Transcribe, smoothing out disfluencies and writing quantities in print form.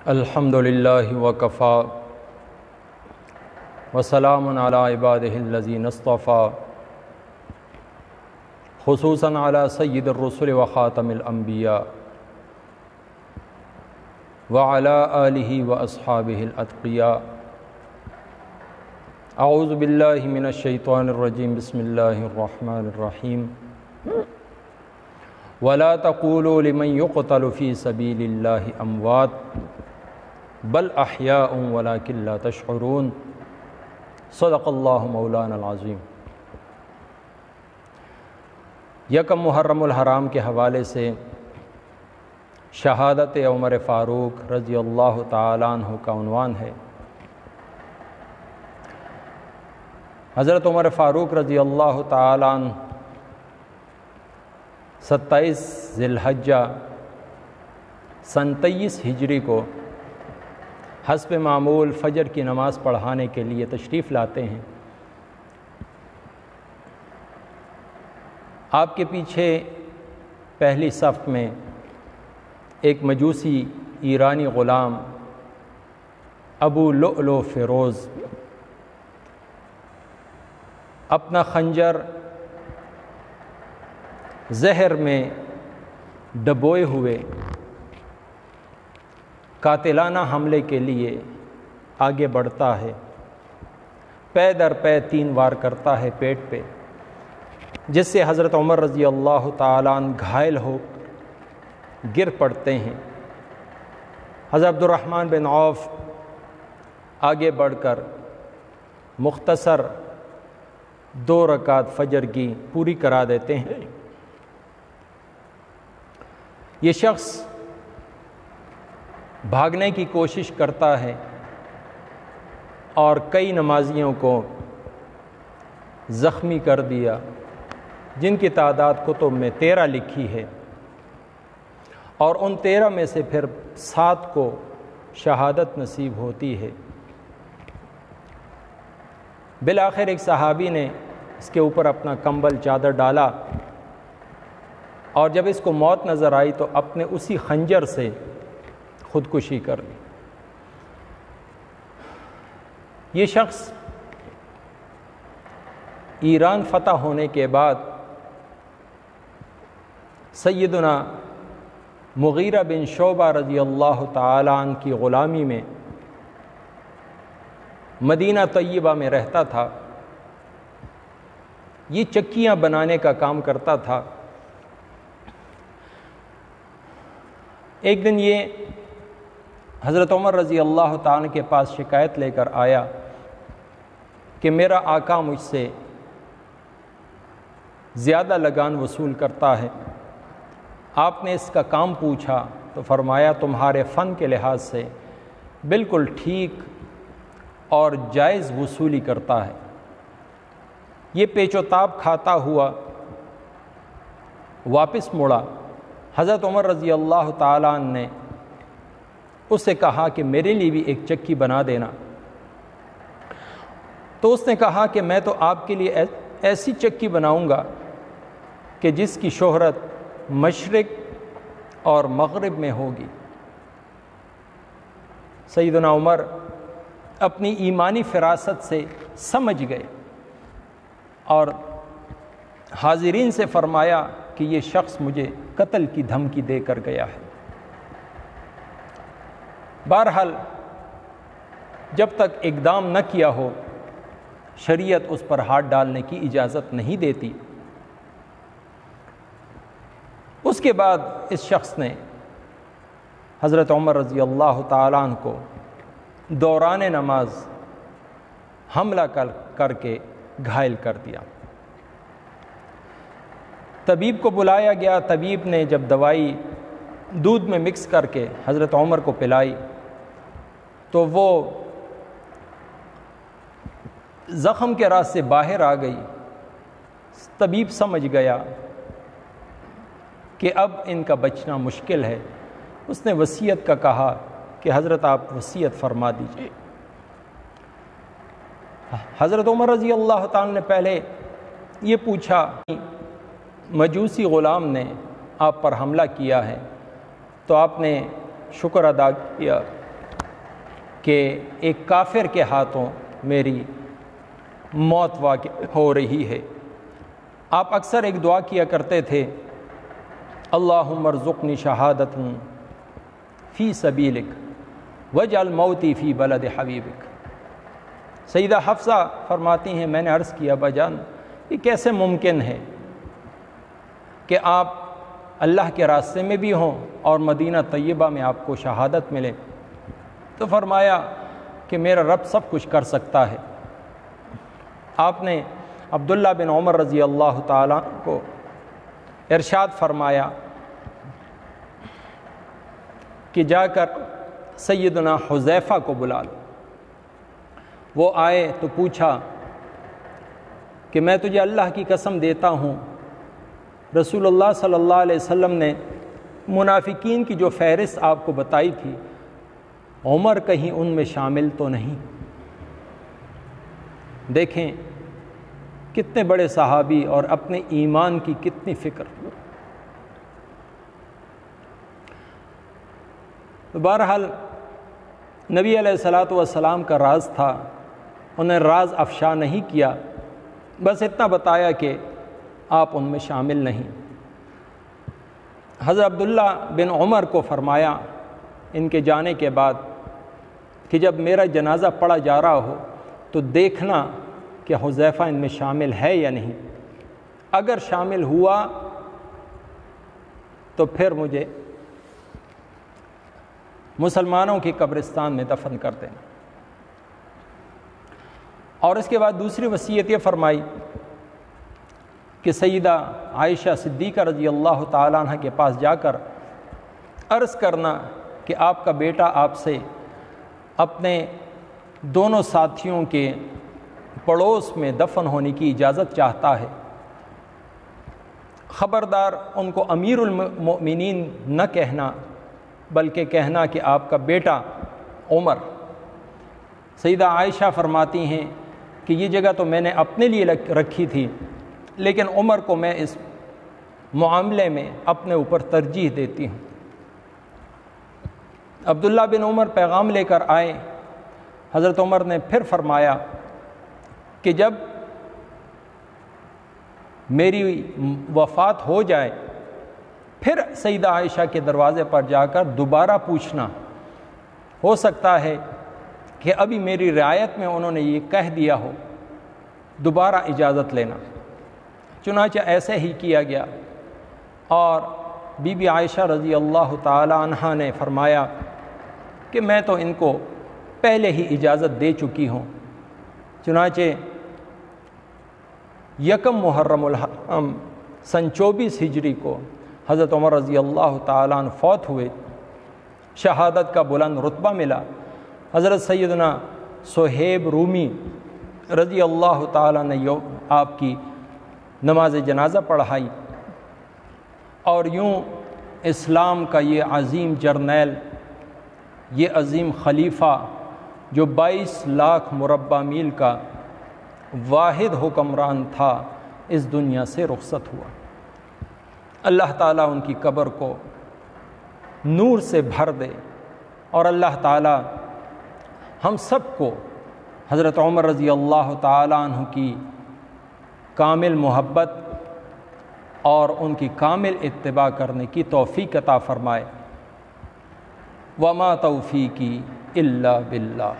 الحمد للہ وکفا وسلام علی عبادہ الذین اصطفیٰ خصوصاً علی سید الرسل وخاتم الانبیاء وعلی آلہ واصحابہ الاتقیاء۔ اعوذ باللہ من الشیطان الرجیم، بسم اللہ الرحمن الرحیم۔ ولا تقولوا لمن يقتل في سبيل الله اموات بل احیاء ولکن لا تشعرون۔ صدق اللہ مولانا العظیم۔ یکم محرم الحرام کے حوالے سے شہادت عمر فاروق رضی اللہ تعالیٰ عنہ کا عنوان ہے۔ حضرت عمر فاروق رضی اللہ تعالیٰ عنہ 27 ذی الحجہ سن 23 ہجری کو حسب معمول فجر کی نماز پڑھانے کے لیے تشریف لاتے ہیں۔ آپ کے پیچھے پہلی صف میں ایک مجوسی ایرانی غلام ابو لؤلؤ فیروز اپنا خنجر زہر میں ڈبوئے ہوئے قاتلانہ حملے کے لیے آگے بڑھتا ہے۔ پے در پے 3 وار کرتا ہے پیٹ پہ، جس سے حضرت عمر رضی اللہ تعالیٰ عنہ گھائل ہو گر پڑتے ہیں۔ حضرت عبد الرحمن بن عوف آگے بڑھ کر مختصر 2 رکعت فجر کی پوری کرا دیتے ہیں۔ یہ شخص بھاگنے کی کوشش کرتا ہے اور کئی نمازیوں کو زخمی کر دیا، جن کی تعداد کتب میں 13 لکھی ہے، اور ان 13 میں سے پھر 7 کو شہادت نصیب ہوتی ہے۔ بالآخر ایک صحابی نے اس کے اوپر اپنا کمبل چادر ڈالا، اور جب اس کو موت نظر آئی تو اپنے اسی خنجر سے خودکشی کر لی۔ یہ شخص ایران فتح ہونے کے بعد سیدنا مغیرہ بن شعبہ رضی اللہ تعالیٰ عنہ کی غلامی میں مدینہ طیبہ میں رہتا تھا۔ یہ چکیاں بنانے کا کام کرتا تھا۔ ایک دن یہ حضرت عمر رضی اللہ تعالیٰ کے پاس شکایت لے کر آیا کہ میرا آقا مجھ سے زیادہ لگان وصول کرتا ہے۔ آپ نے اس کا کام پوچھا تو فرمایا تمہارے فن کے لحاظ سے بالکل ٹھیک اور جائز وصولی کرتا ہے۔ یہ پیچ و تاب کھاتا ہوا واپس مڑا۔ حضرت عمر رضی اللہ تعالیٰ عنہ نے اس سے کہا کہ میرے لیے بھی ایک چکی بنا دینا۔ تو اس نے کہا کہ میں تو آپ کے لیے ایسی چکی بناؤں گا کہ جس کی شہرت مشرق اور مغرب میں ہوگی۔ سیدنا عمر اپنی ایمانی فراست سے سمجھ گئے اور حاضرین سے فرمایا کہ یہ شخص مجھے قتل کی دھمکی دے کر گیا ہے۔ بہرحال جب تک اقدام نہ کیا ہو شریعت اس پر ہاتھ ڈالنے کی اجازت نہیں دیتی۔ اس کے بعد اس شخص نے حضرت عمر رضی اللہ تعالیٰ عنہ کو دوران نماز حملہ کر کے گھائل کر دیا۔ طبیب کو بلایا گیا۔ طبیب نے جب دوائی دودھ میں مکس کر کے حضرت عمر کو پلائی تو وہ زخم کے راز سے باہر آ گئی۔ طبیب سمجھ گیا کہ اب ان کا بچنا مشکل ہے۔ اس نے وصیت کا کہا کہ حضرت آپ وصیت فرما دیجیے۔ حضرت عمر رضی اللہ تعالیٰ نے پہلے یہ پوچھا، مجوسی غلام نے آپ پر حملہ کیا ہے، تو آپ نے شکر ادا کیا کہ ایک کافر کے ہاتھوں میری موت واقع ہو رہی ہے۔ آپ اکثر ایک دعا کیا کرتے تھے، اللہم ارزقنی شہادۃ فی سبیلک واجعل موتی فی بلد حبیبک۔ سیدہ حفصہ فرماتی ہیں میں نے عرض کیا ابا جان یہ کیسے ممکن ہے کہ آپ اللہ کے راستے میں بھی ہوں اور مدینہ طیبہ میں آپ کو شہادت ملے؟ تو فرمایا کہ میرا رب سب کچھ کر سکتا ہے۔ آپ نے عبداللہ بن عمر رضی اللہ تعالیٰ کو ارشاد فرمایا کہ جا کر سیدنا حذیفہ کو بلا لو۔ وہ آئے تو پوچھا کہ میں تجھے اللہ کی قسم دیتا ہوں رسول اللہ صلی اللہ علیہ وسلم نے منافقین کی جو فہرست آپ کو بتائی تھی عمر کہیں ان میں شامل تو نہیں؟ دیکھیں کتنے بڑے صحابی اور اپنے ایمان کی کتنی فکر۔ تو بہرحال نبی علیہ الصلاۃ والسلام کا راز تھا، انہیں راز افشا نہیں کیا، بس اتنا بتایا کہ آپ ان میں شامل نہیں۔ حضرت عبداللہ بن عمر کو فرمایا ان کے جانے کے بعد کہ جب میرا جنازہ پڑھا جا رہا ہو تو دیکھنا کہ حذیفہ ان میں شامل ہے یا نہیں، اگر شامل ہوا تو پھر مجھے مسلمانوں کی قبرستان میں دفن کر دینا۔ اور اس کے بعد دوسری وصیت یہ فرمائی کہ سیدہ عائشہ صدیقہ رضی اللہ تعالیٰ عنہ کے پاس جا کر عرض کرنا کہ آپ کا بیٹا آپ سے اپنے دونوں ساتھیوں کے پڑوس میں دفن ہونے کی اجازت چاہتا ہے، خبردار ان کو امیر المؤمنین نہ کہنا بلکہ کہنا کہ آپ کا بیٹا عمر۔ سیدہ عائشہ فرماتی ہیں کہ یہ جگہ تو میں نے اپنے لیے رکھی تھی لیکن عمر کو میں اس معاملے میں اپنے اوپر ترجیح دیتی ہوں۔ عبداللہ بن عمر پیغام لے کر آئے، حضرت عمر نے پھر فرمایا کہ جب میری وفات ہو جائے پھر سیدہ عائشہ کے دروازے پر جا کر دوبارہ پوچھنا، ہو سکتا ہے کہ ابھی میری رعایت میں انہوں نے یہ کہہ دیا ہو، دوبارہ اجازت لینا۔ چنانچہ ایسے ہی کیا گیا اور بی بی عائشہ رضی اللہ تعالی عنہا نے فرمایا کہ میں تو ان کو پہلے ہی اجازت دے چکی ہوں۔ چنانچہ یکم محرم الحرم سن 24 ہجری کو حضرت عمر رضی اللہ تعالیٰ عنہ فوت ہوئے، شہادت کا بلند رتبہ ملا۔ حضرت سیدنا صہیب رومی رضی اللہ تعالیٰ نے آپ کی نماز جنازہ پڑھائی، اور یوں اسلام کا یہ عظیم جرنیل، یہ عظیم خلیفہ جو 22 لاکھ مربع میل کا واحد حکمران تھا، اس دنیا سے رخصت ہوا۔ اللہ تعالیٰ ان کی قبر کو نور سے بھر دے، اور اللہ تعالیٰ ہم سب کو حضرت عمر رضی اللہ تعالیٰ عنہ کی کامل محبت اور ان کی کامل اتباع کرنے کی توفیق عطا فرمائے۔ وما توفیقی الا باللہ۔